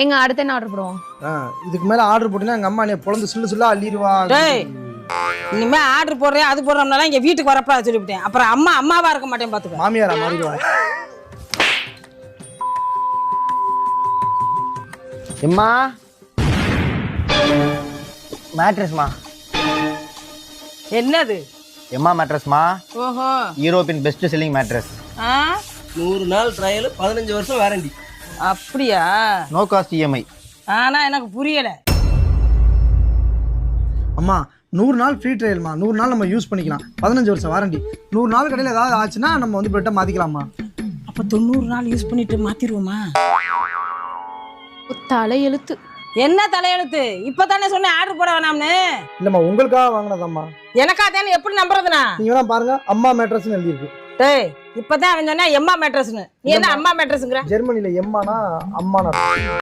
எங்க அடுத்து என்ன ஆர்டர் போடுவோம்? இதுக்கு மேல ஆர்டர் போட்டீங்கன்னா எங்க அம்மா நீ பொழந்து சில்லு அள்ளிடுவா. டேய் இனிமே ஆர்டர் போடுறேன் அது போடுறோம்னால இங்க வீட்டுக்கு வரப்பா சொல்லிவிட்டேன். அப்புறம் அம்மாவா இருக்க மாட்டேன் பாத்துக்க. மாமியாரா மாறிடுவா. எம்மா மேட்ரஸ்மா. என்னது? எம்மா மேட்ரஸ்மா. ஓஹோ யூரோப்பின் பெஸ்ட் செல்லிங் மேட்ரஸ். 100 நாள் ட்ரையல் 15 வருஷம் வாரண்டி. அப்படியா? No cost EMI. ஆனா எனக்கு புரியல. அம்மா 100 நாள் ஃப்ரீ ட்ரையல்மா. 100 நாள் நம்ம யூஸ் பண்ணிக்கலாம். 15 வருஷம் வாரண்டி. 100 நாள் கடையில் ஏதாவது ஆச்சுன்னா நம்ம வந்து பெட்டை மாத்திக்கலாமா? அப்ப 90 நாள் யூஸ் பண்ணிட்டு மாத்திடுவோமா? தலையெழுத்து. என்ன தலையெழுத்து? இப்பதானே சொன்னேன் ஆர்டர் போட வேணாம்னு. இல்லம்மா உங்களுக்காக வாங்கினதாம்மா. எனக்கா தானே எப்படி நம்புறதுனா? நீங்க வேணா பாருங்க அம்மா மேட்ரஸ்னு எழுதியிருக்கு. டேய் இப்பதான் அவன் சொன்னா எம்மா மேட்ரஸ்னு. நீ என்ன அம்மா மேட்ரஸ்ங்கற? ஜெர்மனில எம்மானா அம்மானா.